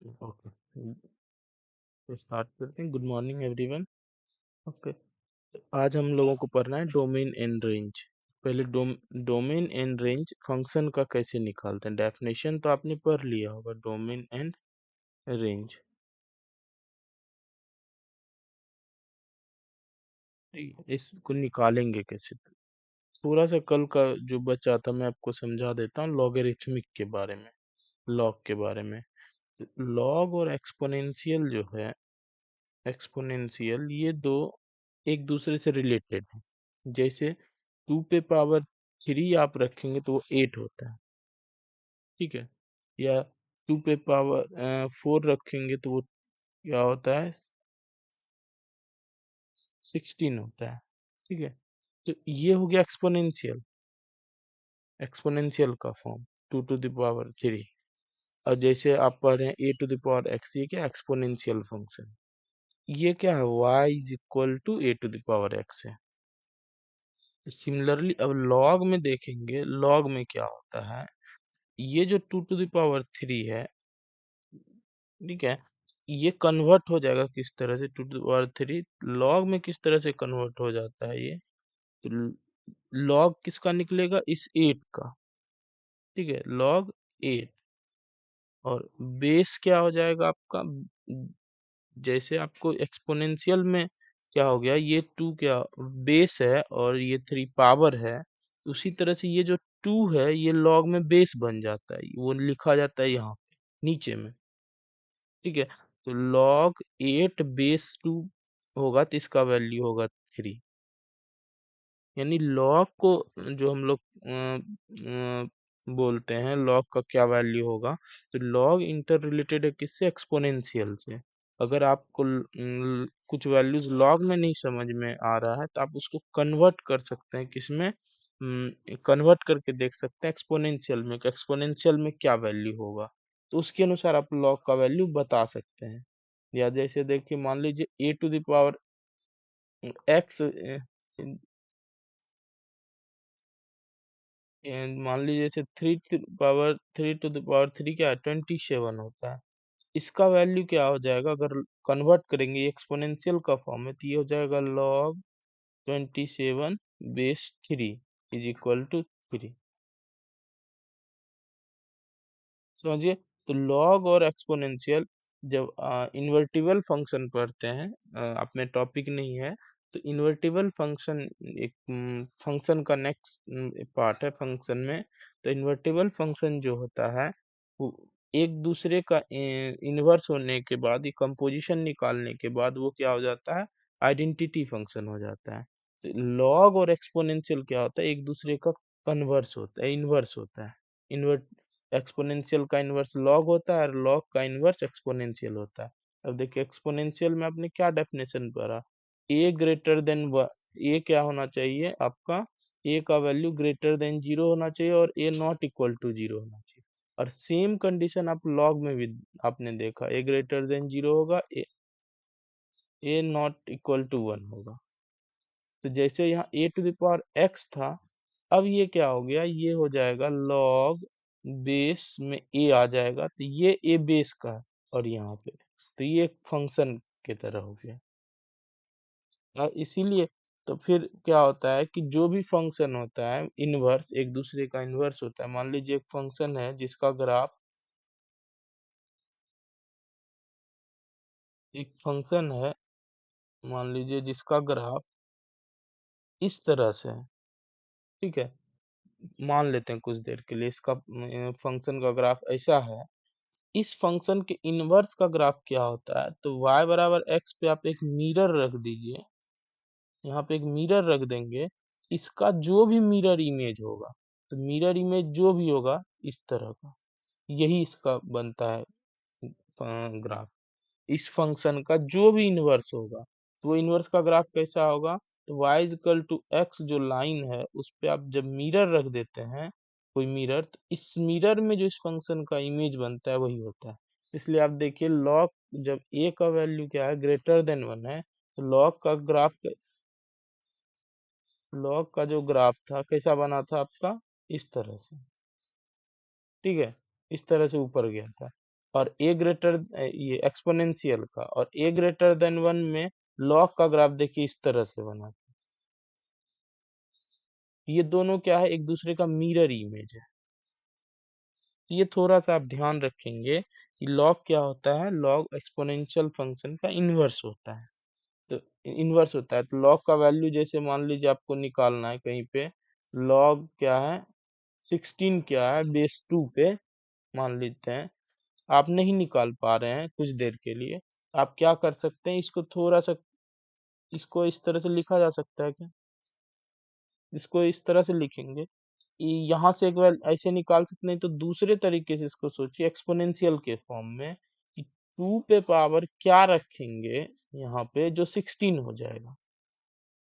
Okay, तो start करते हैं। Good morning everyone. ओके, आज हम लोगों को पढ़ना है डोमेन एंड रेंज। पहले डोमेन एंड रेंज फंक्शन का कैसे निकालते हैं। डेफिनेशन तो आपने पढ़ लिया होगा, डोमेन एंड रेंज। इसको निकालेंगे कैसे, थोड़ा सा कल का जो बचा था मैं आपको समझा देता हूँ लॉगरिथमिक के बारे में, लॉग के बारे में। लॉग और एक्सपोनेंशियल जो है, एक्सपोनेंशियल ये दो एक दूसरे से रिलेटेड है। जैसे 2 पे पावर 3 आप रखेंगे तो वो 8 होता है, ठीक है। या 2 पे पावर 4 रखेंगे तो वो क्या होता है, 16 होता है, ठीक है। तो ये हो गया एक्सपोनेंशियल, एक्सपोनेंशियल का फॉर्म 2 to the power 3। और जैसे आप पढ़ रहे हैं a to the power x, ये क्या एक्सपोनेंशियल फंक्शन, ये क्या है y=a to the power x है। सिमिलरली अब लॉग में देखेंगे, लॉग में क्या होता है, ये जो 2 to the power 3 है, ठीक है, ये कन्वर्ट हो जाएगा किस तरह से, 2 to the power 3 लॉग में किस तरह से कन्वर्ट हो जाता है ये, तो लॉग किसका निकलेगा, इस 8 का, ठीक है, लॉग 8। और बेस क्या हो जाएगा आपका, जैसे आपको एक्सपोनेंशियल में क्या हो गया, ये 2 क्या बेस है और ये 3 पावर है, तो उसी तरह से ये जो 2 है ये लॉग में बेस बन जाता है, वो लिखा जाता है यहाँ पे नीचे में, ठीक है। तो log 8 बेस 2 होगा तो इसका वैल्यू होगा 3। यानी log को जो हम लोग बोलते हैं log का क्या वैल्यू होगा, तो log इंटर रिलेटेड है किससे, एक्सपोनेंशियल से। अगर आपको कुछ वैल्यूज log में नहीं समझ में आ रहा है तो आप उसको कन्वर्ट कर सकते हैं किसमें, कन्वर्ट करके देख सकते हैं एक्सपोनेंशियल में, एक्सपोनेंशियल में क्या वैल्यू होगा, तो उसके अनुसार आप log का वैल्यू बता सकते हैं। या जैसे देखिए मान लीजिए a to the power x, मान लीजिए जैसे 3 to the power 3 क्या है, 27 होता है। इसका वैल्यू क्या हो जाएगा, अगर कन्वर्ट करेंगे एक्सपोनेंशियल का फॉर्म है, तो ये हो जाएगा log 27 base 3 is equal to 3। समझिए, तो लॉग और एक्सपोनेंशियल जब इन्वर्टिबल फंक्शन पढ़ते हैं, आप में टॉपिक नहीं है, तो इन्वर्टिबल फंक्शन एक फंक्शन का नेक्स्ट पार्ट है फंक्शन में। तो इन्वर्टिबल फंक्शन जो होता है वो एक दूसरे का इन्वर्स होने के बाद, ये कंपोजिशन निकालने के बाद वो क्या हो जाता है, आइडेंटिटी फंक्शन हो जाता है। तो लॉग और एक्सपोनेंशियल क्या होता है, एक दूसरे का कन्वर्स होता है, इन्वर्स होता है। इन्वर्ट एक्सपोनेंशियल का इन्वर्स लॉग होता है और लॉग का इन्वर्स एक्सपोनेंशियल होता है। अब देखिए एक्सपोनेंशियल में आपने क्या डेफिनेशन पढ़ा, ए ग्रेटर देन ए क्या होना चाहिए आपका, ए का वैल्यू ग्रेटर देन 0 होना चाहिए और ए नॉट इक्वल टू 0 होना चाहिए। और सेम कंडीशन आप लॉग में भी आपने देखा, ए ग्रेटर देन 0 होगा, ए नॉट इक्वल टू 1 होगा। तो जैसे यहाँ a to the power x था, अब ये क्या हो गया, ये हो जाएगा log बेस में a आ जाएगा, तो ये a बेस का है और यहाँ पे x, तो ये एक फंक्शन की तरह हो गया। और इसीलिए तो फिर क्या होता है कि जो भी फंक्शन होता है इनवर्स, एक दूसरे का इनवर्स होता है। मान लीजिए एक फंक्शन है जिसका ग्राफ, एक फंक्शन है मान लीजिए जिसका ग्राफ इस तरह से है, ठीक है। मान लेते हैं कुछ देर के लिए इसका फंक्शन का ग्राफ ऐसा है। इस फंक्शन के इनवर्स का ग्राफ क्या होता है, तो y बराबर x पे आप एक मिरर रख दीजिए, यहाँ पे एक मिरर रख देंगे, इसका जो भी मिरर इमेज होगा, तो मिरर इमेज जो भी होगा इस तरह का, यही इसका बनता है ग्राफ। इस फंक्शन का जो भी इनवर्स होगा, तो वो इनवर्स का ग्राफ कैसा होगा, तो y इक्वल टू एक्स जो लाइन है उस पे आप जब मिरर रख देते हैं, कोई मिरर, तो इस मिरर में जो इस फंक्शन का इमेज बनता है वही होता है। इसलिए आप देखिए log, जब a का वैल्यू क्या है, ग्रेटर देन 1 है, तो log का जो ग्राफ था कैसा बना था आपका, इस तरह से, ठीक है, इस तरह से ऊपर गया था। और ए ग्रेटर ये एक्सपोनेंशियल का, और ए ग्रेटर देन 1 में लॉग का ग्राफ देखिए इस तरह से बना। ये दोनों क्या है, एक दूसरे का मिरर इमेज है। तो ये थोड़ा सा आप ध्यान रखेंगे कि लॉग क्या होता है, लॉग एक्सपोनेंशियल फंक्शन का इन्वर्स होता है। तो इन्वर्स होता है, तो लॉग का वैल्यू जैसे मान लीजिए आपको निकालना है कहीं पे, लॉग क्या है, 16 क्या है बेस 2 पे मान लेते हैं, आप नहीं निकाल पा रहे हैं कुछ देर के लिए, आप क्या कर सकते हैं, इसको थोड़ा सा, इसको इस तरह से लिखा जा सकता है क्या, इसको इस तरह से लिखेंगे, यहाँ से एक बार ऐसे निकाल सकते, नहीं तो दूसरे तरीके से इसको सोचिए एक्सपोनेंशियल के फॉर्म में, कि 2 पे पावर क्या रखेंगे यहाँ पे जो 16 हो जाएगा,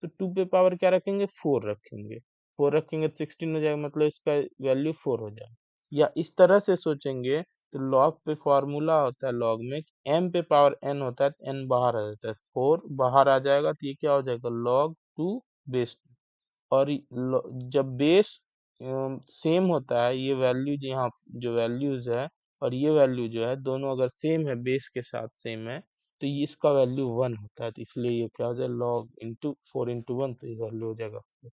तो 2 पे पावर क्या रखेंगे, 4 रखेंगे, 4 रखेंगे तो 16 हो जाएगा, मतलब इसका वैल्यू 4 हो जाएगा। या इस तरह से सोचेंगे तो लॉग पे फॉर्मूला होता है, लॉग में m पे पावर n होता है, तो n बाहर आ जाता है, 4 बाहर आ जाएगा, तो ये क्या हो जाएगा, लॉग 2 बेस। और जब बेस सेम होता है, ये वैल्यू यहाँ जो वैल्यूज है और ये वैल्यू जो है दोनों अगर सेम है, बेस के साथ सेम है, तो ये इसका वैल्यू 1 होता है, तो इसलिए ये क्या हो जाए, लॉग इंटू 4 इंटू 1, तो ये वैल्यू हो जाएगा 4।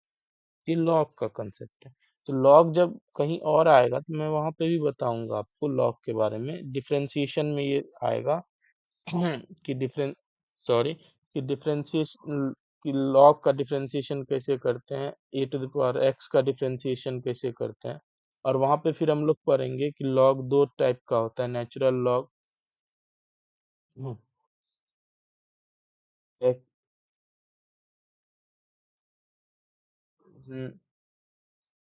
ये लॉग का कंसेप्ट है। तो लॉग जब कहीं और आएगा तो मैं वहां पे भी बताऊंगा आपको लॉग के बारे में, डिफरेंशिएशन में ये आएगा कि सॉरी, कि डिफरेंशिएशन, कि लॉग का डिफरेंशिएशन कैसे करते हैं, ए टू द पावर एक्स का डिफरेंशिएशन कैसे करते हैं, और वहां पे फिर हम लोग पढ़ेंगे कि लॉग दो टाइप का होता है, नेचुरल लॉग, एक,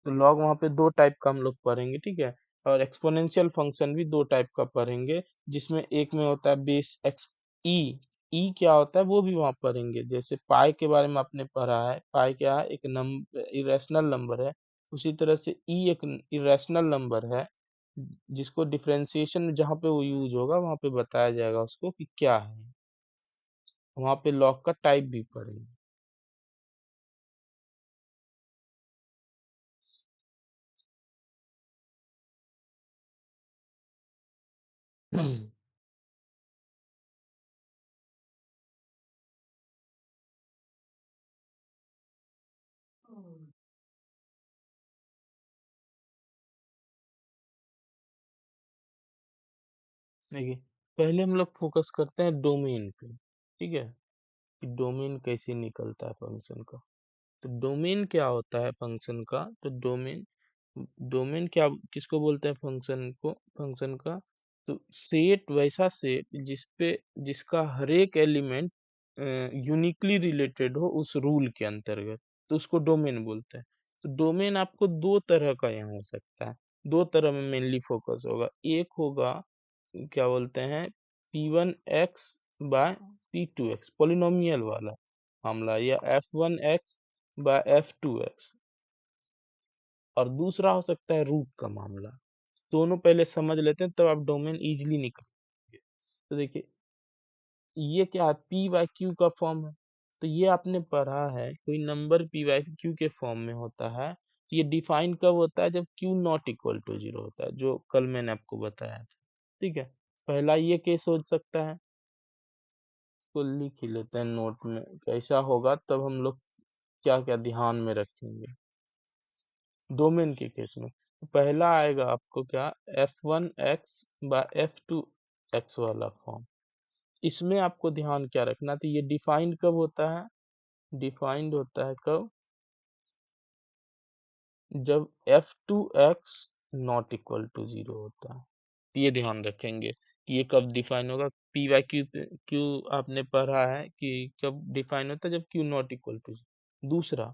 तो लॉग वहाँ पे दो टाइप का हम लोग पढ़ेंगे, ठीक है। और एक्सपोनेंशियल फंक्शन भी दो टाइप का पढ़ेंगे, जिसमें एक में होता है बेस एक्स, ई, ई क्या होता है वो भी वहाँ पढ़ेंगे, जैसे पाई के बारे में आपने पढ़ा है, पाई क्या है, एक नंबर, इरेशनल नंबर है, उसी तरह से ई एक इरेशनल नंबर है, जिसको डिफरेंशिएशन में जहाँ पे वो यूज होगा वहाँ पे बताया जाएगा उसको कि क्या है, वहाँ पे लॉग का टाइप भी पढ़ेंगे। देखिए, पहले हम लोग फोकस करते हैं डोमेन पे, ठीक है, कि डोमेन कैसे निकलता है फंक्शन का। तो डोमेन क्या होता है फंक्शन का, तो डोमेन, डोमेन क्या किसको बोलते हैं, फंक्शन को, फंक्शन का, तो सेट, वैसा सेट जिसपे, जिसका हर एक एलिमेंट यूनिकली रिलेटेड हो उस रूल के अंतर्गत, तो उसको डोमेन बोलते हैं। तो डोमेन आपको दो तरह का यहाँ हो सकता है, दो तरह में मेनली फोकस होगा, एक होगा क्या बोलते हैं, P1x बाय P2x पोलिनोमियल वाला मामला, या F1x बाय F2x, और दूसरा हो सकता है रूट का मामला। दोनों पहले समझ लेते हैं तब आप डोमेन इजीली निकाल। तो देखिए, ये क्या है, पी बाई क्यू का फॉर्म है, तो ये आपने पढ़ा है, कोई नंबर पी बाई क्यू के फॉर्म में होता है, तो ये डिफाइन कब होता है, जब q not equal to zero होता है, जो कल मैंने आपको बताया था, ठीक है। पहला ये केस हो सकता है, इसको लिख ही लेते हैं नोट में, कैसा होगा तब हम लोग क्या क्या ध्यान में रखेंगे डोमेन के केस में। तो पहला आएगा आपको क्या, F1x बाय F2x वाला फॉर्म। इसमें आपको ध्यान क्या रखना, तो ये डिफाइंड कब होता है, डिफाइंड होता है कब, जब F2x not equal to zero होता है। तो ये ध्यान रखेंगे कि ये कब डिफाइन होगा, पी वाई क्यू, क्यू आपने पढ़ा है कि कब डिफाइन होता है, जब क्यू नॉट इक्वल टू। दूसरा,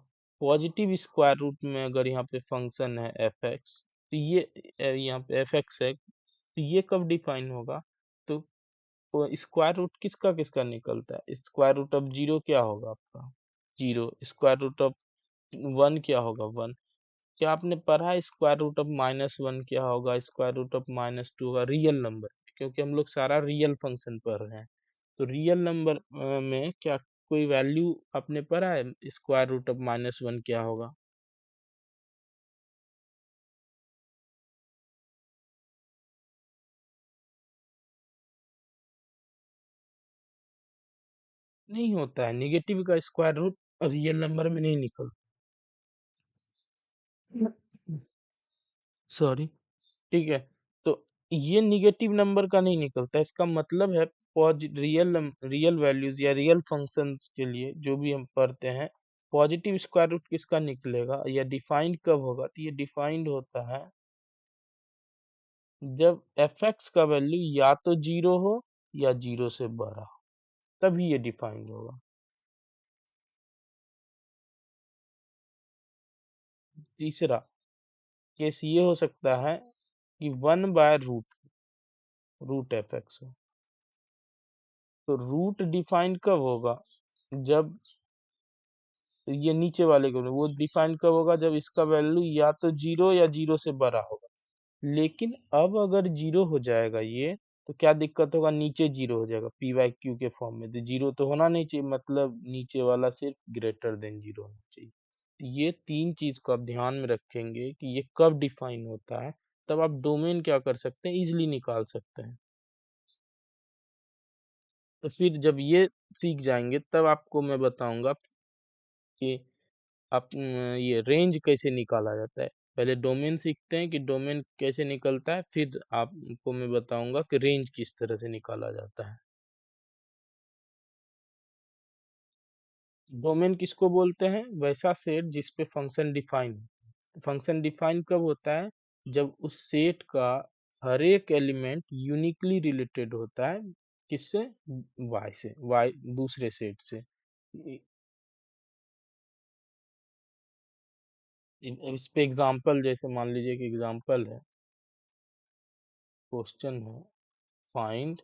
पॉजिटिव स्क्वायर रूट में अगर यहाँ पे फंक्शन है एफ एक्स, तो ये यहाँ पे एफ एक्स है, तो ये कब डिफाइन होगा, तो स्क्वायर रूट किसका किसका निकलता है, स्क्वायर रूट ऑफ जीरो क्या होगा आपका, zero, square root of one क्या होगा, वन। क्या आपने पढ़ा है स्क्वायर रूट ऑफ -1 क्या होगा, स्क्वायर रूट ऑफ -2 होगा, रियल नंबर, क्योंकि हम लोग सारा रियल फंक्शन पढ़ रहे हैं। तो रियल नंबर में क्या कोई वैल्यू आपने पढ़ा है, स्क्वायर रूट ऑफ -1 क्या होगा, नहीं होता है, नेगेटिव का स्क्वायर रूट रियल नंबर में नहीं निकलता। सॉरी। ठीक है। तो ये निगेटिव नंबर का नहीं निकलता, इसका मतलब है रियल वैल्यूज या रियल फंक्शंस के लिए जो भी हम पढ़ते हैं, पॉजिटिव स्क्वायर रूट किसका निकलेगा या डिफाइंड कब होगा, तो ये डिफाइंड होता है जब एफ एक्स का वैल्यू या तो जीरो हो या जीरो से बड़ा हो, तभी ये डिफाइंड होगा। तीसरा केस ये हो सकता है कि 1/रूट रूट एफ एक्स हो। तो रूट डिफाइंड कब होगा, जब ये नीचे वाले को वो डिफाइन कब होगा, जब इसका वैल्यू या तो जीरो या जीरो से बड़ा होगा। लेकिन अब अगर जीरो हो जाएगा ये, तो क्या दिक्कत होगा, नीचे जीरो हो जाएगा पी वाई क्यू के फॉर्म में, तो जीरो तो होना नहीं चाहिए, मतलब नीचे वाला सिर्फ ग्रेटर देन जीरो होना चाहिए। तो ये तीन चीज को आप ध्यान में रखेंगे कि ये कब डिफाइन होता है, तब आप डोमेन क्या कर सकते हैं, इजिली निकाल सकते हैं। तो फिर जब ये सीख जाएंगे तब आपको मैं बताऊंगा कि आप ये रेंज कैसे निकाला जाता है। पहले डोमेन सीखते हैं कि डोमेन कैसे निकलता है, फिर आपको मैं बताऊंगा कि रेंज किस तरह से निकाला जाता है। डोमेन किसको बोलते हैं, वैसा सेट जिस पे फंक्शन डिफाइन। फंक्शन डिफाइन कब होता है, जब उस सेट का हर एक एलिमेंट यूनिकली रिलेटेड होता है, किससे, वाई से, वाई दूसरे सेट से। इस पे एग्जांपल, जैसे मान लीजिए कि एग्जांपल है, क्वेश्चन है, find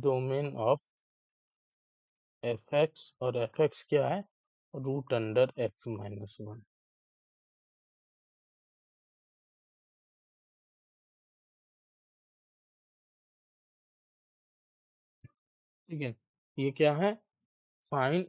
domain of f x, और एफ एक्स क्या है, root under x minus one. ठीक है, ये क्या है, फाइंड,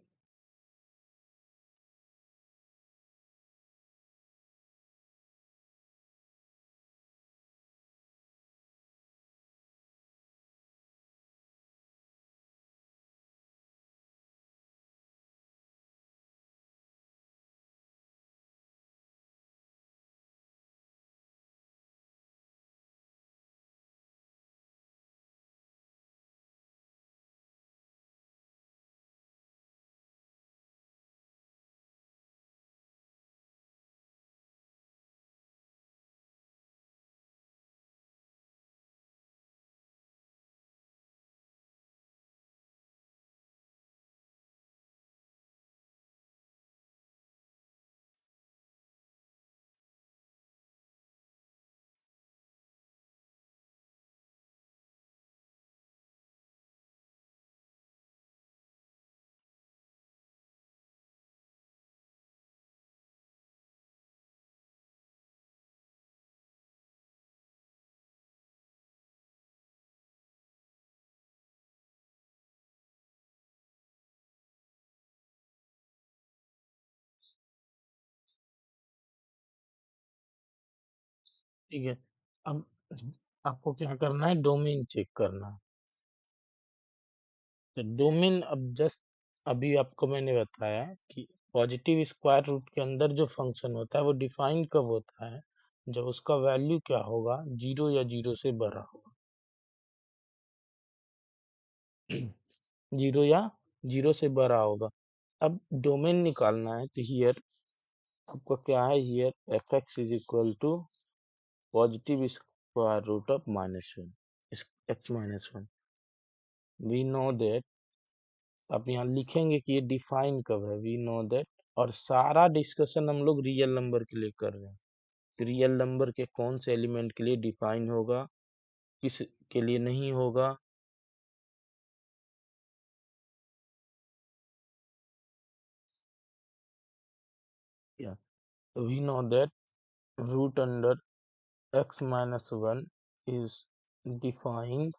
ठीक है। अब आपको क्या करना है, डोमेन चेक करना है। तो डोमेन अब जस्ट अभी आपको मैंने बताया कि पॉजिटिव स्क्वायर रूट के अंदर जो फंक्शन होता है वो डिफाइन कब होता है, जब उसका वैल्यू क्या होगा, जीरो या जीरो से बड़ा होगा। जीरो या जीरो से बड़ा होगा। अब डोमेन निकालना है, तो हियर आपका क्या है, here f x is equal to positive square root of minus one, x minus one. We know that, आप यहाँ लिखेंगे कि ये डिफाइन कब है, वी नो दैट। और सारा डिस्कशन हम लोग रियल नंबर के लिए कर रहे हैं, रियल नंबर के कौन से एलिमेंट के लिए डिफाइन होगा, किस के लिए नहीं होगा। या we know that root under x minus 1 is defined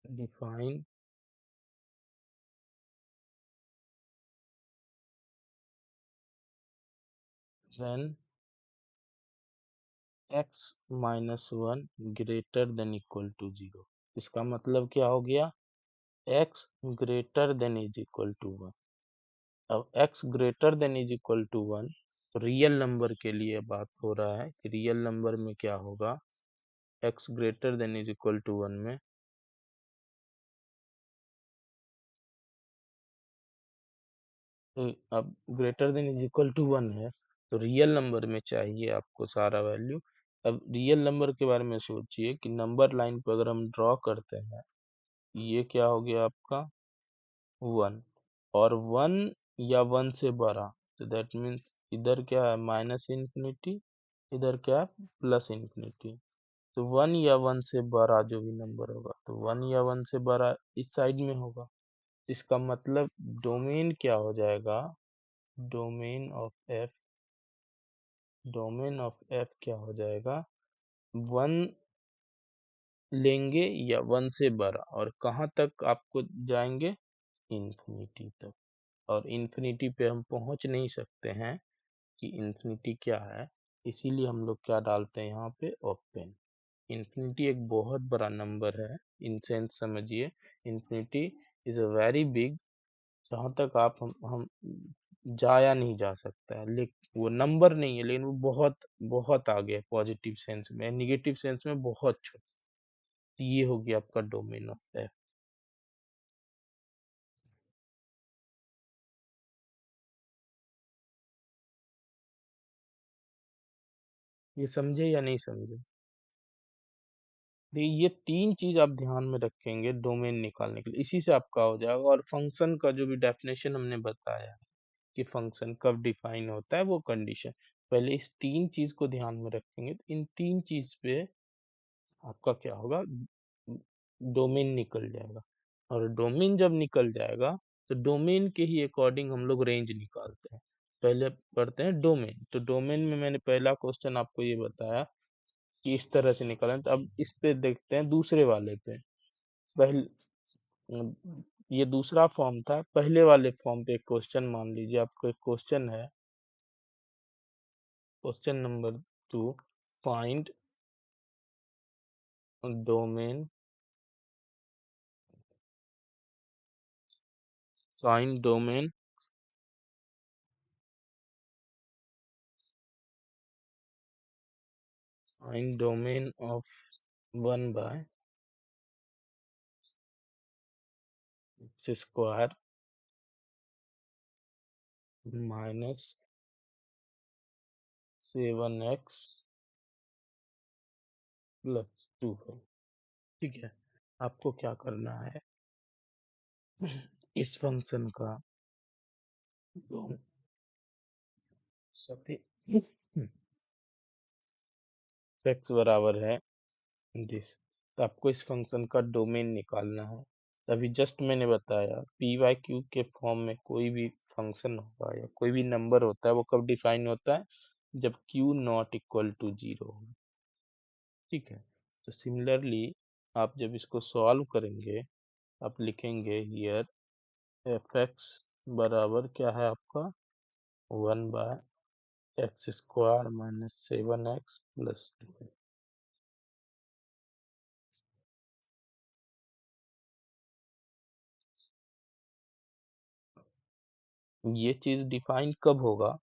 defined when x -1 greater than equal to 0। इसका मतलब क्या हो गया, x greater than is equal to 1। अब x greater than is equal to 1, real number के लिए बात हो रहा है कि रियल नंबर में क्या होगा, x greater than is equal to 1 में अब greater than is equal to 1 है, तो रियल नंबर में चाहिए आपको सारा वैल्यू। अब रियल नंबर के बारे में सोचिए कि नंबर लाइन पर अगर हम ड्रॉ करते हैं, ये क्या हो गया आपका 1, और 1 या 1 से बड़ा, तो दैट मीन्स इधर क्या है माइनस इन्फिनिटी, इधर क्या है प्लस इन्फिनिटी। तो 1 या 1 से बड़ा जो भी नंबर होगा, तो 1 या 1 से बड़ा इस साइड में होगा। इसका मतलब डोमेन क्या हो जाएगा, domain of F, domain of F क्या हो जाएगा, 1 लेंगे या 1 से बड़ा, और कहाँ तक आपको जाएंगे, इन्फिनिटी तक। और इन्फिनिटी पे हम पहुंच नहीं सकते हैं कि इन्फिनिटी क्या है, इसीलिए हम लोग क्या डालते हैं यहाँ पे, ओपन। इन्फिनिटी एक बहुत बड़ा नंबर है, इन सेंस समझिए, infinity is a very big, जहाँ तक आप हम जाया नहीं जा सकता है, लेकिन वो नंबर नहीं है, लेकिन वो बहुत बहुत आगे है, पॉजिटिव सेंस में, निगेटिव सेंस में बहुत छोटा। तो ये हो गया आपका डोमेन ऑफ एफ। ये समझे या नहीं समझे। देखिए ये तीन चीज आप ध्यान में रखेंगे डोमेन निकालने के लिए, इसी से आपका हो जाएगा। और फंक्शन का जो भी डेफिनेशन हमने बताया कि फंक्शन कब डिफाइन होता है, वो कंडीशन, पहले इस तीन चीज को ध्यान में रखेंगे, तो इन तीन चीज पे आपका क्या होगा, डोमेन निकल जाएगा। और डोमेन जब निकल जाएगा, तो डोमेन के ही अकॉर्डिंग हम लोग रेंज निकालते हैं। पहले पढ़ते हैं डोमेन, तो डोमेन में मैंने पहला क्वेश्चन आपको ये बताया कि इस तरह से निकालें। तो अब इस पे देखते हैं दूसरे वाले पे। पहले ये दूसरा फॉर्म था, पहले वाले फॉर्म पे एक क्वेश्चन मान लीजिए आपको एक क्वेश्चन है, question number 2, find domain, find domain, find domain of 1 by x square minus 7x plus 2 है। ठीक है, आपको क्या करना है, इस फंक्शन का सभी x बराबर है दिस, तो आपको इस फंक्शन का डोमेन निकालना है। तभी जस्ट मैंने बताया पी वाई क्यू के फॉर्म में कोई भी फंक्शन होगा या कोई भी नंबर होता है, वो कब डिफाइन होता है, जब क्यू नॉट इक्वल टू 0 हो। ठीक है, तो सिमिलरली आप जब इसको सॉल्व करेंगे, आप लिखेंगे हियर एफ एक्स बराबर क्या है आपका 1 by x square minus 7x plus 2। ये चीज डिफाइन कब होगा,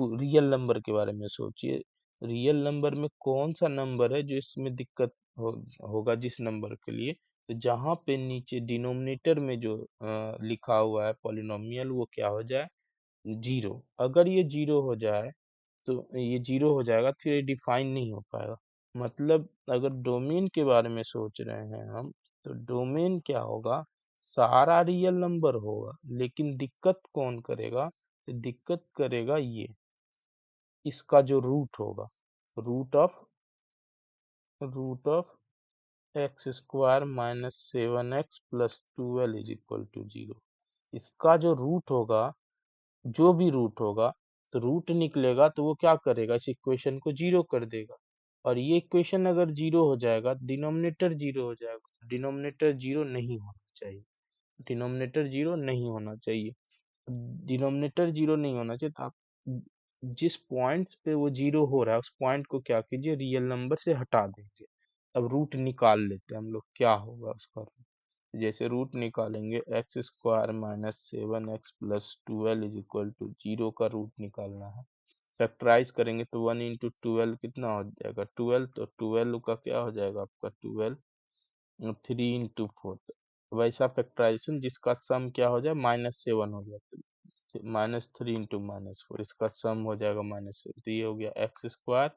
रियल नंबर के बारे में सोचिए, रियल नंबर में कौन सा नंबर है जो इसमें दिक्कत होगा जिस नंबर के लिए, तो जहां पे नीचे डिनोमिनेटर में जो लिखा हुआ है पॉलिनोमियल, वो क्या हो जाए, 0। अगर ये 0 हो जाए, तो ये 0 हो जाएगा, फिर ये डिफाइन नहीं हो पाएगा। मतलब अगर डोमेन के बारे में सोच रहे हैं हम, तो डोमेन क्या होगा, सारा रियल नंबर होगा, लेकिन दिक्कत कौन करेगा, तो दिक्कत करेगा ये, इसका जो रूट होगा, root of root of x square minus 7x plus 12 is equal to 0। इसका जो रूट होगा, जो भी रूट होगा, तो रूट निकलेगा तो वो क्या करेगा, इस इक्वेशन को 0 कर देगा। और ये इक्वेशन अगर 0 हो जाएगा, डिनोमिनेटर 0 हो जाएगा, डिनोमिनेटर 0 नहीं होना चाहिए, डिनोमिनेटर 0 नहीं होना चाहिए, डिनोमिनेटर 0 नहीं होना चाहिए, तो आप जिस पॉइंट्स पे वो जीरो हो रहा है उस पॉइंट को क्या कीजिए, रियल नंबर से हटा दीजिए। अब रूट निकाल लेते हैं हम लोग, क्या होगा उसका रूट। जैसे रूट निकालेंगे, x square minus 7x+12 is equal to 0 का रूट निकालना है। फैक्टराइज करेंगे तो 1 × 12 कितना हो जाएगा, 12। तो 12 का क्या हो जाएगा आपका, 12 3 × 4। वैसा फैक्टराइजेशन जिसका सम क्या हो जाए, -7 हो जाए, -3 × -4, इसका सम हो जाएगा -7। तो ये हो गया x²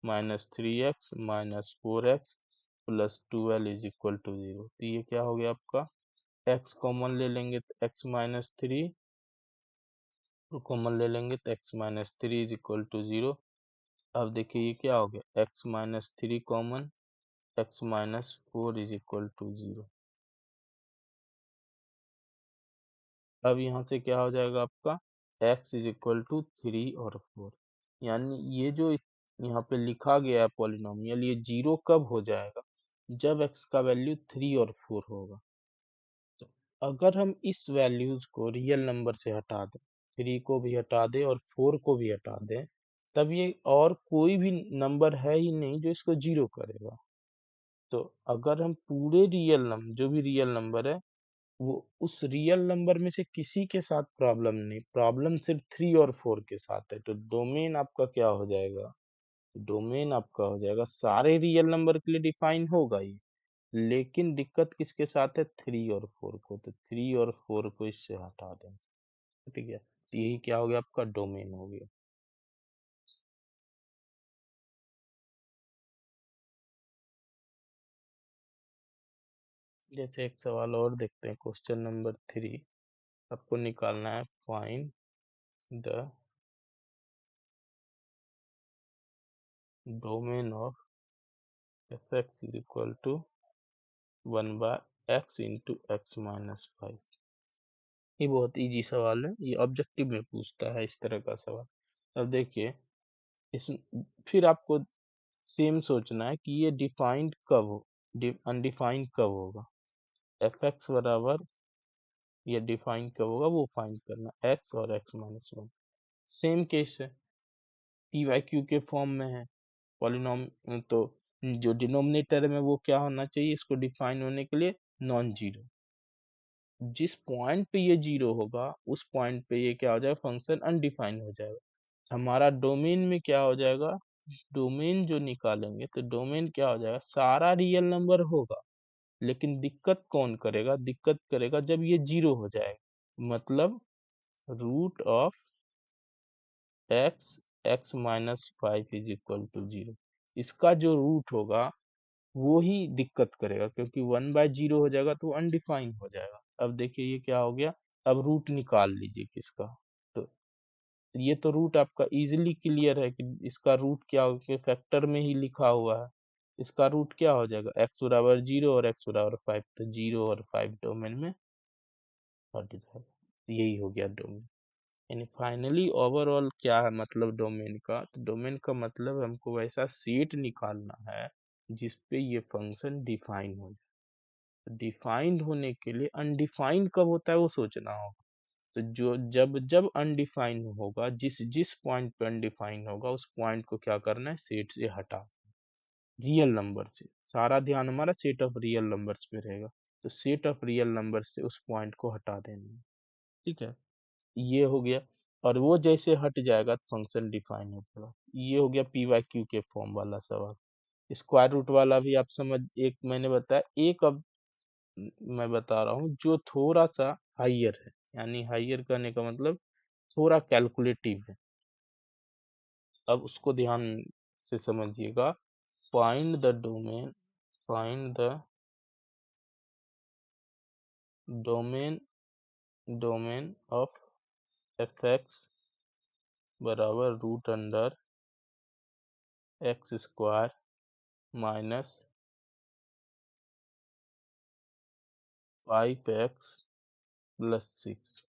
-3x -4x+12 is equal to 0। तो ये क्या हो गया आपका, x कॉमन ले लेंगे तो x-3 कॉमन ले लेंगे तो x-3 इज इक्वल टू 0। अब देखिए ये क्या हो गया, x-3 common, x-4 is equal to 0। अब यहाँ से क्या हो जाएगा आपका, x इज इक्वल टू 3 और 4। यानी ये जो यहाँ पे लिखा गया है पॉलिनोमियल, ये 0 कब हो जाएगा, जब x का वैल्यू 3 और 4 होगा। तो अगर हम इस वैल्यूज को रियल नंबर से हटा दें, 3 को भी हटा दें और 4 को भी हटा दें, तब ये और कोई भी नंबर है ही नहीं जो इसको 0 करेगा। तो अगर हम पूरे रियल नंबर, जो भी रियल नंबर है, वो उस रियल नंबर में से किसी के साथ प्रॉब्लम नहीं, प्रॉब्लम सिर्फ 3 और 4 के साथ है, तो डोमेन आपका क्या हो जाएगा, डोमेन आपका हो जाएगा सारे रियल नंबर के लिए डिफाइन होगा ही, लेकिन दिक्कत किसके साथ है, 3 और 4 को। तो 3 और 4 को इससे हटा दें, ठीक है। तो यही क्या हो गया, आपका डोमेन हो गया। जैसे एक सवाल और देखते हैं, क्वेश्चन नंबर 3। आपको निकालना है, find the domain of f x is equal to 1/x into x-5। ये बहुत इजी सवाल है, ये ऑब्जेक्टिव में पूछता है इस तरह का सवाल। अब देखिए, इस फिर आपको सेम सोचना है कि ये डिफाइंड कब हो, अनडिफाइंड कब होगा। एफ एक्स बराबर, ये डिफाइन कब होगा वो फाइंड करना, एक्स और x-1। सेम केस है, पी वाई क्यू के फॉर्म में है पॉलिनॉम, तो जो डिनोमिनेटर में वो क्या होना चाहिए, इसको डिफाइन होने के लिए नॉन जीरो। जिस पॉइंट पे ये जीरो होगा उस पॉइंट पे ये क्या हो जाएगा, फंक्शन अनडिफाइन हो जाएगा। हमारा डोमेन में क्या हो जाएगा, डोमेन जो निकालेंगे तो डोमेन क्या हो जाएगा, सारा रियल नंबर होगा, लेकिन दिक्कत कौन करेगा, दिक्कत करेगा जब ये जीरो हो जाएगा, मतलब root of x x-5 is equal to 0। इसका जो रूट होगा वो ही दिक्कत करेगा, क्योंकि 1/0 हो जाएगा तो अनडिफाइन हो जाएगा। अब देखिए ये क्या हो गया, अब रूट निकाल लीजिए किसका। तो ये तो रूट आपका इजीली क्लियर है कि इसका रूट क्या हो गया, फैक्टर में ही लिखा हुआ है। इसका रूट क्या हो जाएगा, x=0 और x=5, तो 0 और 5 डोमेन में हट जाएगा। यही हो गया डोमेन। यानी फाइनली ओवरऑल क्या है मतलब डोमेन का, तो डोमेन का मतलब हमको वैसा सेट निकालना है जिस पे ये फंक्शन डिफाइन हो जाए। डिफाइंड होने के लिए अनडिफाइंड कब होता है वो सोचना होगा। तो जो जब जब अनडिफाइन होगा, जिस जिस पॉइंट पे अनडिफाइन होगा उस पॉइंट को क्या करना है, सेट से हटा, रियल नंबर से। सारा ध्यान हमारा सेट ऑफ रियल नंबर्स पे रहेगा, तो सेट ऑफ रियल नंबर से उस पॉइंट को हटा देना है, ठीक है। ये हो गया, और वो जैसे हट जाएगा तो फंक्शन डिफाइन हो जाएगा। ये हो गया पी वाई क्यू के फॉर्म वाला सवाल। स्क्वायर रूट वाला भी आप समझ, एक मैंने बताया, एक अब मैं बता रहा हूँ जो थोड़ा सा हाइयर है, यानी हाइयर करने का मतलब थोड़ा कैलकुलेटिव है। अब उसको ध्यान से समझिएगा। Find the domain, find the domain, domain of f x बराबर root under x² minus 5x+6।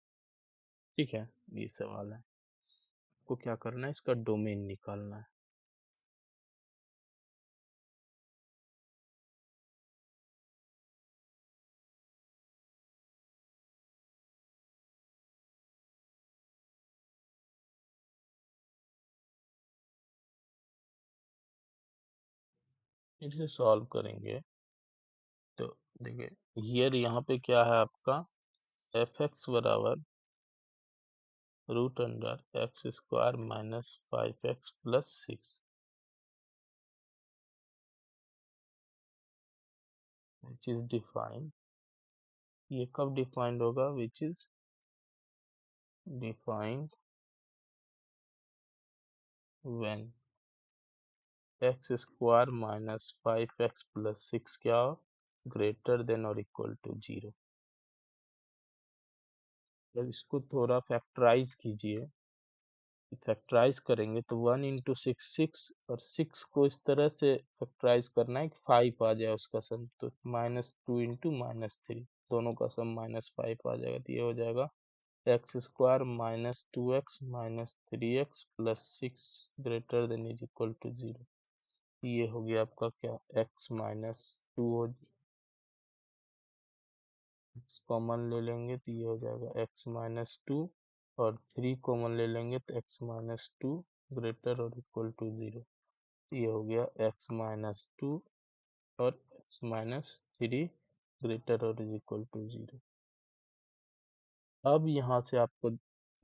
ठीक है, ये सवाल है, आपको क्या करना है, इसका डोमेन निकालना है। फिर से सॉल्व करेंगे तो देखिए हियर यहाँ पे क्या है आपका एफ एक्स बराबर root under x square minus 5x plus 6 which is defined. ये कब डिफाइंड होगा? Which is defined when x square minus 5x plus 6 क्या हो? ग्रेटर देन और इक्वल टू 0। जब इसको थोड़ा फैक्टराइज कीजिए, फैक्टराइज करेंगे तो 1 इंटू 6 6 और 6 को इस तरह से फैक्टराइज करना है कि 5 आ जाए उसका सम, तो -2 इंटू -3 दोनों का सम -5 आ जाएगा, तो ये हो जाएगा x square -2x -3x plus 6 greater than is equal to 0। ये हो गया आपका क्या, x -2 हो, x कॉमन ले लेंगे तो ये हो जाएगा x-2 और 3 कॉमन ले लेंगे तो x-2 ग्रेटर और इक्वल टू 0। ये हो गया x-2 और x-3 ग्रेटर और इक्वल टू 0। अब यहाँ से आपको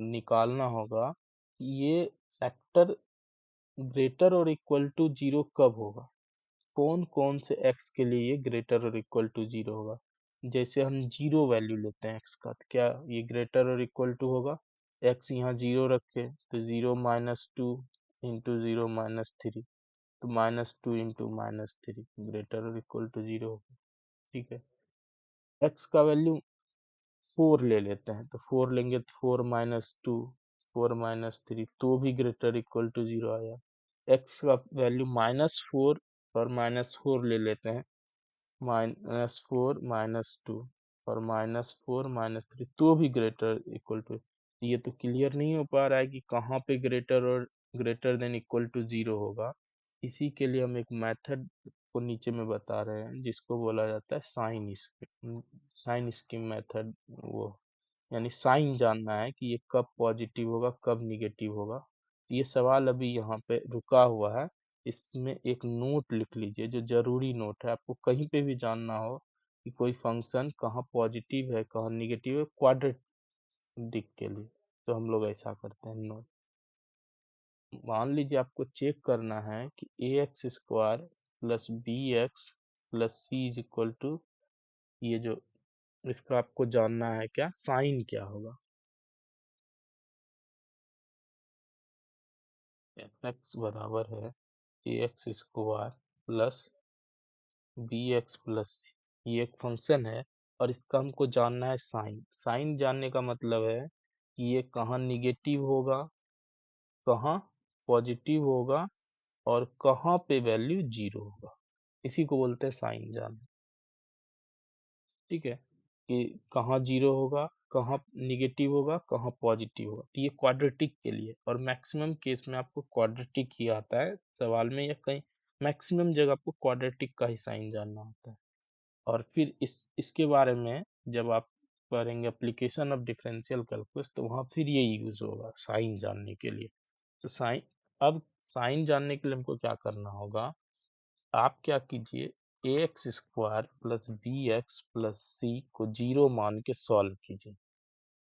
निकालना होगा कि ये फैक्टर ग्रेटर और इक्वल टू 0 कब होगा, कौन कौन से x के लिए ये ग्रेटर और इक्वल टू 0 होगा। जैसे हम 0 वैल्यू लेते हैं x का, तो क्या ये ग्रेटर और इक्वल टू होगा? x यहाँ 0 रखे तो 0 - 2 इंटू 0 - 3, तो -2 इंटू -3 ग्रेटर और इक्वल टू 0 होगा। ठीक है, x का वैल्यू 4 ले लेते हैं, तो 4 लेंगे तो 4 - 2 4 - 3 तो भी ग्रेटर इक्वल टू 0 आया। x का वैल्यू -4 और -4 ले लेते हैं, -4 -2 और -4 -3 तो भी ग्रेटर इक्वल टू। ये तो क्लियर नहीं हो पा रहा है कि कहाँ पे ग्रेटर और ग्रेटर देन इक्वल टू 0 होगा। इसी के लिए हम एक मेथड को नीचे में बता रहे हैं जिसको बोला जाता है साइन स्कीम मेथड। वो यानी साइन जानना है कि ये कब पॉजिटिव होगा कब निगेटिव होगा। तो ये सवाल अभी यहाँ पे रुका हुआ है, इसमें एक नोट लिख लीजिए जो जरूरी नोट है। आपको कहीं पे भी जानना हो कि कोई फंक्शन कहाँ पॉजिटिव है कहाँ निगेटिव है क्वाड्रेटिक के लिए, तो हम लोग ऐसा करते हैं नोट। मान लीजिए आपको चेक करना है कि ax² plus bx plus c is equal to, ये जो इसका आपको जानना है क्या साइन क्या होगा। x बराबर है ax² प्लस bx प्लस, ये एक फंक्शन है और इसका हमको जानना है साइन। साइन जानने का मतलब है कि ये कहाँ निगेटिव होगा कहाँ पॉजिटिव होगा और कहाँ पे वैल्यू 0 होगा, इसी को बोलते हैं साइन जानना। ठीक है, कि कहाँ 0 होगा कहाँ निगेटिव होगा कहाँ पॉजिटिव होगा, तो ये क्वाड्रेटिक के लिए, और मैक्सिमम केस में आपको क्वाड्रेटिक ही आता है सवाल में, या कहीं मैक्सिमम जगह आपको क्वाड्रेटिक का ही साइन जानना होता है। और फिर इसके बारे में जब आप पढ़ेंगे एप्लीकेशन ऑफ डिफरेंशियल कैलकुलस, तो वहाँ फिर ये यूज होगा साइन जानने के लिए। तो साइन, अब साइन जानने के लिए हमको क्या करना होगा, आप क्या कीजिए ax² प्लस bx प्लस सी को 0 मान के सॉल्व कीजिए।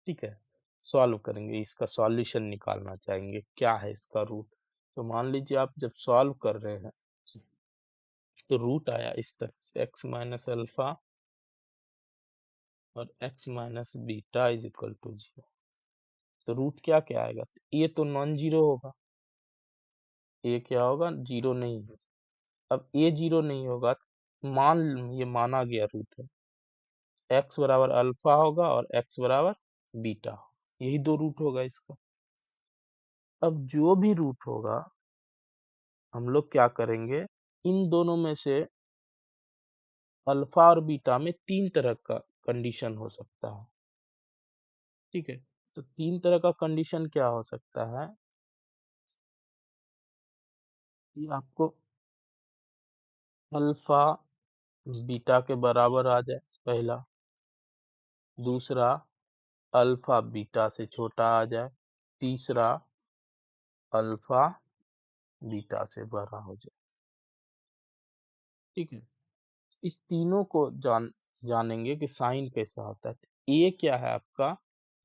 ठीक है, सॉल्व करेंगे, इसका सॉल्यूशन निकालना चाहेंगे क्या है इसका रूट। तो मान लीजिए आप जब सॉल्व कर रहे हैं तो रूट आया इस तरह से x माइनस अल्फा और x minus beta is equal to 0। तो रूट क्या क्या आएगा, ये तो नॉन जीरो होगा, ये क्या होगा जीरो नहीं है। अब ये जीरो नहीं होगा तो ये माना गया रूट है, x बराबर अल्फा होगा और x बराबर बीटा, यही दो रूट होगा इसका। अब जो भी रूट होगा हम लोग क्या करेंगे, इन दोनों में से अल्फा और बीटा में 3 तरह का कंडीशन हो सकता है। ठीक है, तो 3 तरह का कंडीशन क्या हो सकता है कि आपको अल्फा बीटा के बराबर आ जाए पहला, दूसरा अल्फा बीटा से छोटा आ जाए, तीसरा अल्फा बीटा से बड़ा हो जाए। ठीक है। इस तीनों को जानेंगे कि साइन कैसा होता है। ए क्या है आपका,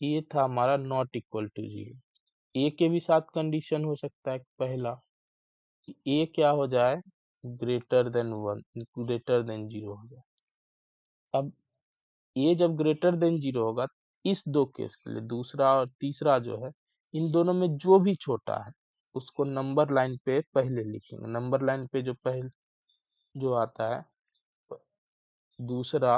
ए था हमारा नॉट इक्वल टू जीरो। ए के भी साथ कंडीशन हो सकता है पहला कि ए क्या हो जाए, greater than one, greater than zero हो जाए। अब ए जब ग्रेटर देन जीरो होगा, इस दो केस के लिए दूसरा और तीसरा जो है, इन दोनों में जो भी छोटा है उसको नंबर लाइन पे पहले लिखेंगे। नंबर लाइन पे जो पहले जो आता है दूसरा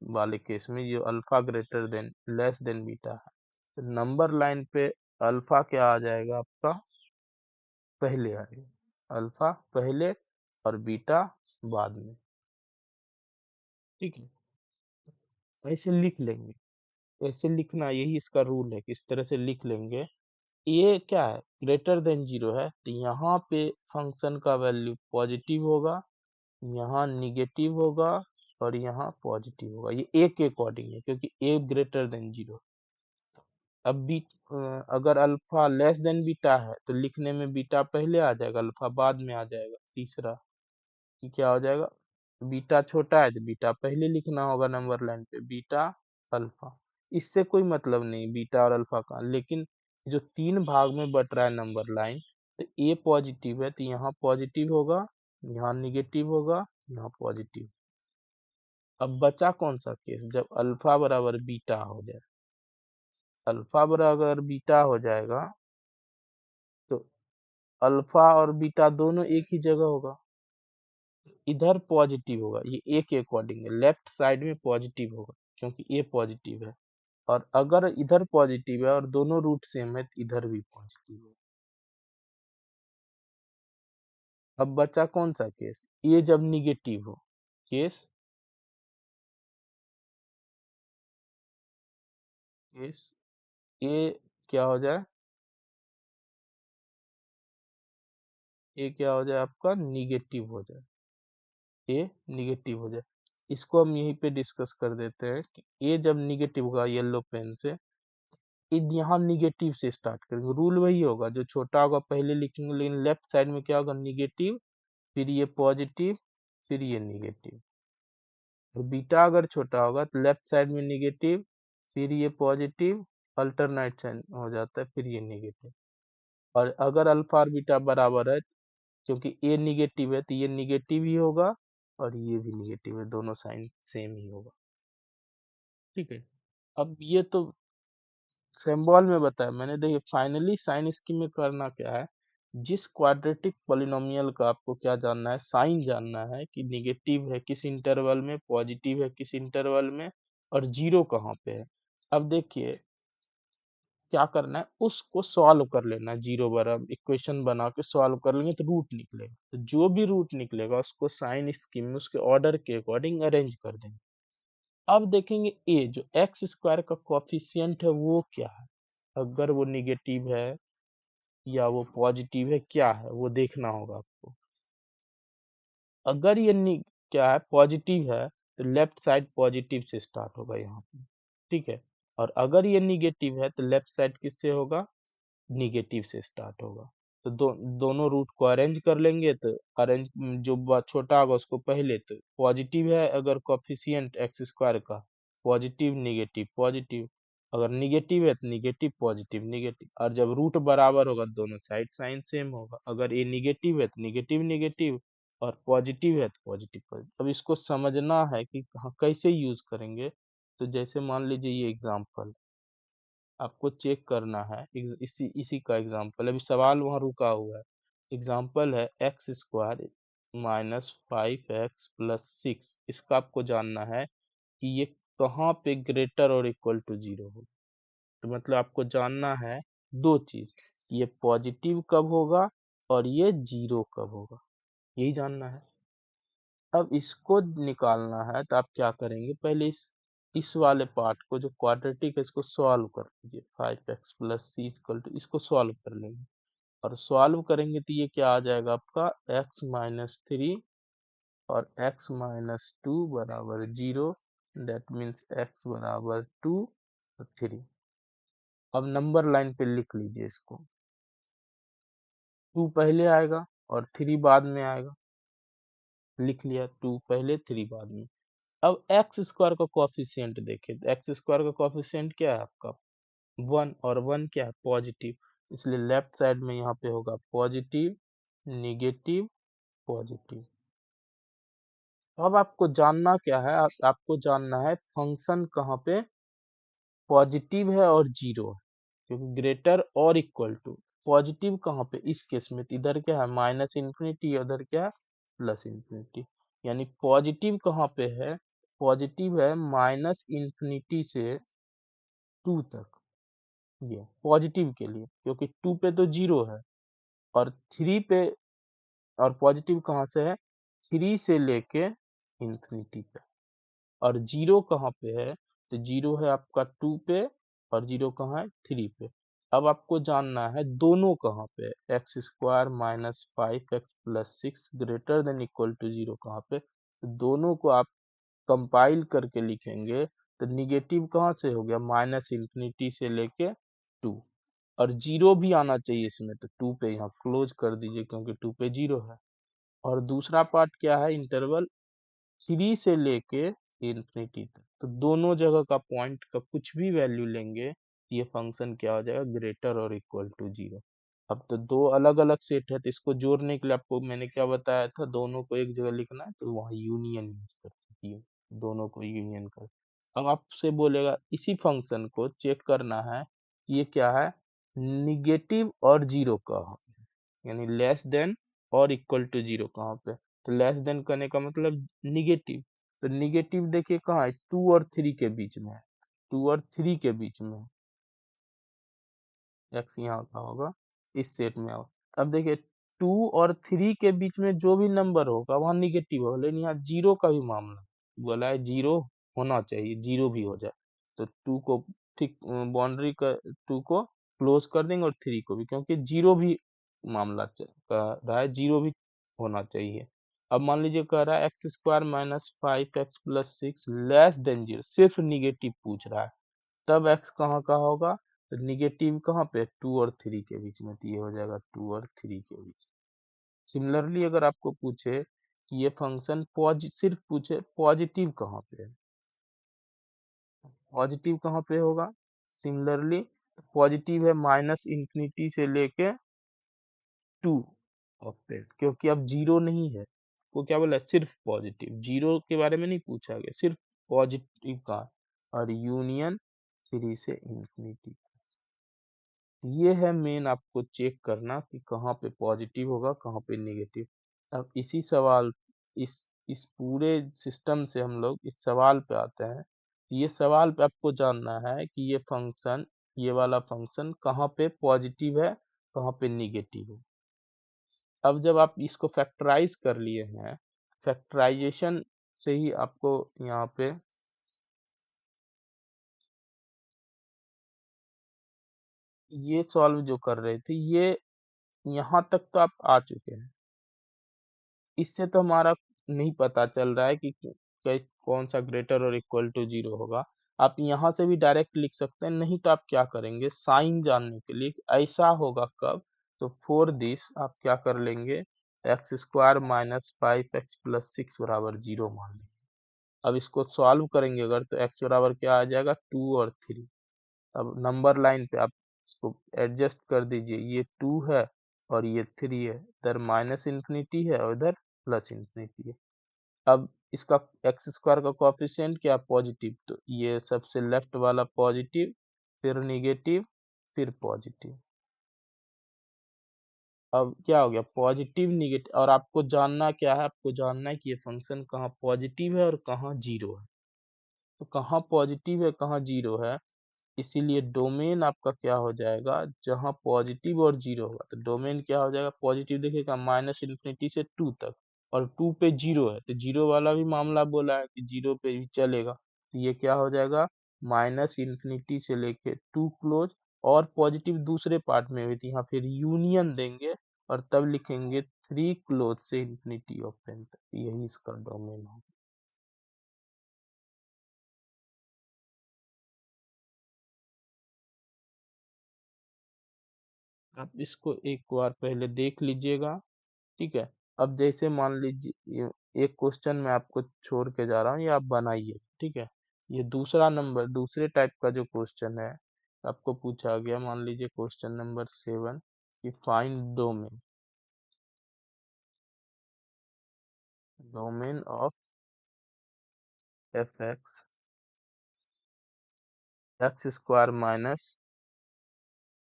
वाले केस में, ये alpha greater than less than beta है, तो नंबर लाइन पे अल्फा क्या आ जाएगा आपका, पहले आएगा, अल्फा पहले और बीटा बाद में। ठीक है, ऐसे लिख लेंगे, ऐसे लिखना, यही इसका रूल है कि इस तरह से लिख लेंगे। ये क्या है, ग्रेटर देन जीरो है, तो यहाँ पे फंक्शन का वैल्यू पॉजिटिव होगा, यहाँ निगेटिव होगा और यहाँ पॉजिटिव होगा। ये ए के अकॉर्डिंग है क्योंकि ए ग्रेटर देन जीरो। अब अगर अल्फा लेस देन बीटा है तो लिखने में बीटा पहले आ जाएगा, अल्फा बाद में आ जाएगा। तीसरा कि क्या हो जाएगा, बीटा छोटा है तो बीटा पहले लिखना होगा नंबर लाइन पे, बीटा अल्फा। इससे कोई मतलब नहीं बीटा और अल्फा का, लेकिन जो तीन भाग में बट रहा है नंबर लाइन, तो ए पॉजिटिव है तो यहाँ पॉजिटिव होगा, यहाँ निगेटिव होगा, यहाँ पॉजिटिव। अब बचा कौन सा केस, जब अल्फा बराबर बीटा हो जाए, अल्फा बराबर बीटा हो जाएगा तो अल्फा और बीटा दोनों एक ही जगह होगा, इधर पॉजिटिव होगा, ये ए के अकॉर्डिंग है, लेफ्ट साइड में पॉजिटिव होगा क्योंकि ए पॉजिटिव है। और अगर इधर पॉजिटिव है और दोनों रूट सेम है तो इधर भी पॉजिटिव है। अब बचा कौन सा केस, ये जब निगेटिव हो, केस केस ए क्या हो जाए, ए क्या हो जाए आपका, निगेटिव हो जाए, ए निगेटिव हो जाए। इसको हम यहीं पे डिस्कस कर देते हैं कि ए जब निगेटिव होगा येलो पेन से, यहाँ निगेटिव से स्टार्ट करेंगे, रूल वही होगा, जो छोटा होगा पहले लिखेंगे, लेकिन लेफ्ट साइड में क्या होगा, निगेटिव, फिर ये पॉजिटिव, फिर ये निगेटिव। और बीटा अगर छोटा होगा तो लेफ्ट साइड में निगेटिव, फिर ये पॉजिटिव, अल्टरनेट साइन हो जाता है, फिर ये निगेटिव। और अगर अल्फा और बीटा बराबर है, क्योंकि ए निगेटिव है तो ये निगेटिव ही होगा और ये भी निगेटिव है, दोनों साइन सेम ही होगा। ठीक है, अब ये तो सिंबल में बताया मैंने। देखिए फाइनली साइन स्कीम में करना क्या है, जिस क्वाड्रेटिक पॉलिनोमियल का आपको क्या जानना है, साइन जानना है कि निगेटिव है किस इंटरवल में, पॉजिटिव है किस इंटरवल में, और जीरो कहाँ पे है। अब देखिए क्या करना है, उसको सॉल्व कर लेना है, जीरो बराबर इक्वेशन बना के सॉल्व कर लेंगे तो रूट निकलेगा, तो जो भी रूट निकलेगा उसको साइन स्कीम में उसके ऑर्डर के अकॉर्डिंग अरेंज कर देंगे। अब देखेंगे ए जो एक्स स्क्वायर का कोफिशिएंट है वो क्या है, अगर वो निगेटिव है या वो पॉजिटिव है, क्या है वो देखना होगा आपको। अगर ये क्या है, पॉजिटिव है, तो लेफ्ट साइड पॉजिटिव से स्टार्ट होगा यहाँ पे। ठीक है, और अगर ये निगेटिव है तो लेफ्ट साइड किससे होगा, निगेटिव से स्टार्ट होगा। तो दोनों रूट को अरेंज कर लेंगे, तो अरेंज जो छोटा होगा उसको पहले, तो पॉजिटिव है अगर कोफिशिएंट एक्स स्क्वायर का, पॉजिटिव निगेटिव पॉजिटिव, अगर निगेटिव है तो निगेटिव पॉजिटिव निगेटिव, और जब रूट बराबर होगा दोनों साइड साइन सेम होगा, अगर ये निगेटिव है तो निगेटिव निगेटिव और पॉजिटिव है तो पॉजिटिव पॉजिटिव। अब इसको समझना है कि हाँ कैसे यूज करेंगे। तो जैसे मान लीजिए ये एग्जाम्पल आपको चेक करना है, इसी इसी का एग्जाम्पल, अभी सवाल वहाँ रुका हुआ है। एग्जाम्पल है एक्स स्क्वायर माइनस 5x+6, इसका आपको जानना है कि ये कहाँ पे ग्रेटर और इक्वल टू जीरो हो। तो मतलब आपको जानना है दो चीज, ये पॉजिटिव कब होगा और ये जीरो कब होगा, यही जानना है। अब इसको निकालना है तो आप क्या करेंगे, पहले इस वाले पार्ट को जो क्वाड्रेटिक है इसको सॉल्व कर लीजिए, 5x+c इक्वल टू, इसको सॉल्व कर लेंगे। और सॉल्व करेंगे तो ये क्या आ जाएगा आपका, x-3 और x-2 बराबर जीरो, दैट मीन्स x बराबर 2 और 3। अब नंबर लाइन पे लिख लीजिए इसको, 2 पहले आएगा और 3 बाद में आएगा। लिख लिया, 2 पहले 3 बाद में। अब एक्स स्क्वायर का कोफिशिएंट देखें, तो एक्स स्क्वायर का कोफिशिएंट क्या है आपका 1, और 1 क्या है पॉजिटिव, इसलिए लेफ्ट साइड में यहाँ पे होगा पॉजिटिव, निगेटिव, पॉजिटिव। अब आपको जानना क्या है, आपको जानना है फंक्शन कहाँ पे पॉजिटिव है और जीरो है, क्योंकि ग्रेटर और इक्वल टू पॉजिटिव कहाँ पे इस केस में, तो इधर क्या है माइनस इन्फिनिटी, उधर क्या है प्लस इन्फिनिटी। यानी पॉजिटिव कहाँ पे है, पॉजिटिव है माइनस इन्फिनिटी से 2 तक, ये पॉजिटिव के लिए, क्योंकि 2 पे तो जीरो है, और 3 पे, और पॉजिटिव कहाँ से है 3 से लेके इन्फिनिटी पे। और जीरो कहाँ पे है, तो जीरो है आपका 2 पे, और जीरो कहाँ है 3 पे। अब आपको जानना है दोनों कहाँ पे है, x square minus 5x plus 6 greater than equal to zero कहाँ पे, तो दोनों को आप कंपाइल करके लिखेंगे, तो निगेटिव कहाँ से हो गया माइनस इन्फिनिटी से लेके 2, और जीरो भी आना चाहिए इसमें, तो 2 पे यहाँ क्लोज कर दीजिए क्योंकि 2 पे जीरो है। और दूसरा पार्ट क्या है इंटरवल 3 से लेके इन्फिनिटी तक, तो दोनों जगह का पॉइंट का कुछ भी वैल्यू लेंगे, ये फंक्शन क्या हो जाएगा ग्रेटर और इक्वल टू जीरो। अब तो दो अलग अलग सेट है, तो इसको जोड़ने के लिए आपको मैंने क्या बताया था, दोनों को एक जगह लिखना है, तो वहाँ यूनियन यूज कर दीजिए, दोनों को यूनियन कर। अब आपसे बोलेगा इसी फंक्शन को चेक करना है कि ये क्या है निगेटिव और जीरो का, यानी लेस देन और इक्वल टू जीरो कहाँ पे, तो लेस देन करने का मतलब निगेटिव, तो निगेटिव देखिए कहाँ है 2 और 3 के बीच में है, 2 और 3 के बीच में है, एक्स यहाँ का होगा इस सेट में होगा। अब देखिए 2 और 3 के बीच में जो भी नंबर होगा वहाँ निगेटिव होगा, लेकिन यहाँ जीरो का भी मामला बोला है, जीरो होना चाहिए, जीरो भी हो जाए, तो 2 को ठीक बाउंड्री का 2 को क्लोज कर देंगे, और 3 को भी, क्योंकि जीरो भी मामला कह रहा है, जीरो भी होना चाहिए। अब मान लीजिए कह रहा है x square minus 5x plus 6 less than zero, सिर्फ निगेटिव पूछ रहा है, तब x कहाँ का होगा, तो निगेटिव कहाँ पे 2 और 3 के बीच में, तो ये हो जाएगा 2 और 3 के बीच। सिमिलरली अगर आपको पूछे कि ये फंक्शन सिर्फ पूछे पॉजिटिव कहाँ पे है, पॉजिटिव कहाँ पे होगा, सिमिलरली पॉजिटिव है माइनस इन्फिनिटी से लेके 2 ऑफ पे, क्योंकि अब जीरो नहीं है, वो क्या बोला सिर्फ पॉजिटिव, जीरो के बारे में नहीं पूछा गया, सिर्फ पॉजिटिव का, और यूनियन 3 से इन्फिनिटी। ये है मेन आपको चेक करना कि कहाँ पे पॉजिटिव होगा कहाँ पे निगेटिव। अब इसी सवाल इस पूरे सिस्टम से हम लोग इस सवाल पे आते हैं, ये सवाल पे आपको जानना है कि ये फंक्शन, ये वाला फंक्शन कहाँ पे पॉजिटिव है कहाँ पे निगेटिव है। अब जब आप इसको फैक्टराइज कर लिए हैं, फैक्टराइजेशन से ही आपको यहाँ पे ये सॉल्व जो कर रहे थे, ये यहाँ तक तो आप आ चुके हैं, इससे तो हमारा नहीं पता चल रहा है कि कौन सा ग्रेटर और इक्वल टू जीरो होगा। आप यहाँ से भी डायरेक्ट लिख सकते हैं, नहीं तो आप क्या करेंगे साइन जानने के लिए कि ऐसा होगा कब, तो फॉर दिस आप क्या कर लेंगे x square minus 5x plus 6 बराबर जीरो मान लेंगे। अब इसको सॉल्व करेंगे अगर, तो x बराबर क्या आ जाएगा 2 और 3। अब नंबर लाइन पे आप इसको एडजस्ट कर दीजिए, ये 2 है और ये 3 है, इधर माइनस इन्फिनिटी है और इधर प्लस इन्फिनिटी है। अब इसका एक्स स्क्वायर का कोएफिशिएंट क्या पॉजिटिव, तो ये सबसे लेफ्ट वाला पॉजिटिव, फिर निगेटिव, फिर पॉजिटिव। अब क्या हो गया पॉजिटिव निगेटिव, और आपको जानना क्या है, आपको जानना है कि ये फंक्शन कहाँ पॉजिटिव है और कहाँ जीरो है, तो कहाँ पॉजिटिव है कहाँ जीरो है, इसीलिए डोमेन आपका क्या हो जाएगा जहां पॉजिटिव और जीरो होगा, तो डोमेन क्या हो जाएगा पॉजिटिव देखिएगा माइनस इन्फिनिटी से 2 तक, और 2 पे जीरो है, तो जीरो वाला भी मामला बोला है कि जीरो पे भी चलेगा, तो ये क्या हो जाएगा माइनस इन्फिनिटी से लेके 2 क्लोज, और पॉजिटिव दूसरे पार्ट में हुई थी, यहाँ फिर यूनियन देंगे और तब लिखेंगे 3 क्लोज से इन्फिनिटी ओपन तक, यही इसका डोमेन होगा। आप इसको एक बार पहले देख लीजिएगा, ठीक है। अब जैसे मान लीजिए एक क्वेश्चन मैं आपको छोड़ के जा रहा हूँ, ये आप बनाइए, ठीक है। ये दूसरा नंबर दूसरे टाइप का जो क्वेश्चन है आपको पूछा गया, मान लीजिए क्वेश्चन नंबर 7 कि find domain of f x square minus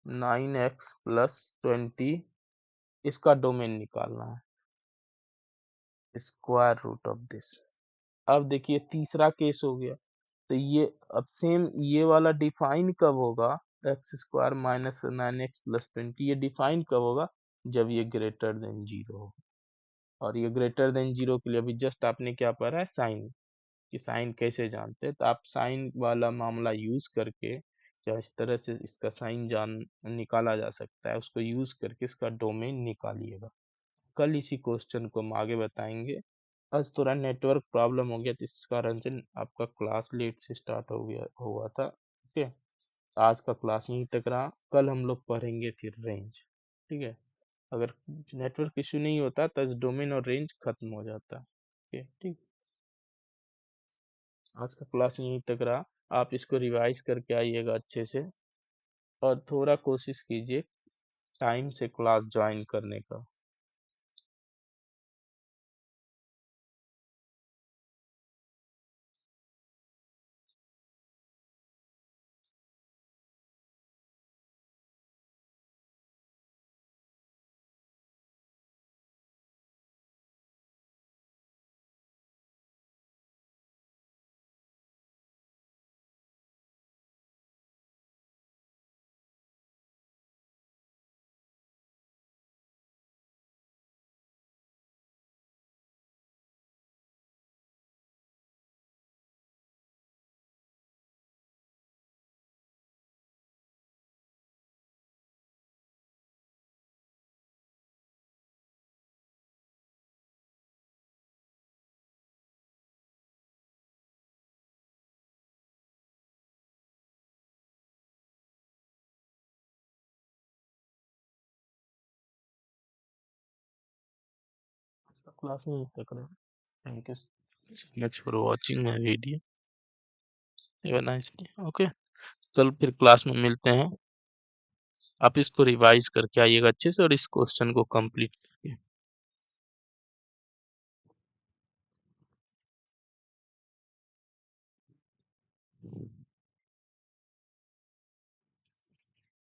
9x+20, इसका डोमेन निकालना है, स्क्वायर रूट ऑफ दिस। अब देखिए तीसरा केस हो गया, तो ये अब सेम ये वाला डिफाइन कब होगा, x² - 9x+20 ये डिफाइन कब होगा, जब ये ग्रेटर देन जीरो हो। और ये ग्रेटर देन जीरो के लिए अभी जस्ट आपने क्या पढ़ा है, साइन, कि साइन कैसे जानते हैं, तो आप साइन वाला मामला यूज करके या इस तरह से इसका साइन जान निकाला जा सकता है, उसको यूज करके इसका डोमेन निकालिएगा। कल इसी क्वेश्चन को हम आगे बताएंगे। आज थोड़ा नेटवर्क प्रॉब्लम हो गया, तो इस कारण से आपका क्लास लेट से स्टार्ट हो गया हुआ था। ओके, आज का क्लास यहीं तक रहा, कल हम लोग पढ़ेंगे फिर रेंज। ठीक है, अगर नेटवर्क इशू नहीं होता तो इस डोमेन और रेंज खत्म हो जाता। ओके ठीक, आज का क्लास यहीं तक रहा, आप इसको रिवाइज करके आइएगा अच्छे से, और थोड़ा कोशिश कीजिए टाइम से क्लास ज्वाइन करने का। आज का क्लास यहीं तक रहा। Thank you so much for watching my video, have a nice day. Okay, कल फिर क्लास में मिलते हैं, आप इसको रिवाइज करके आइएगा अच्छे से और इस क्वेश्चन को कंप्लीट करके।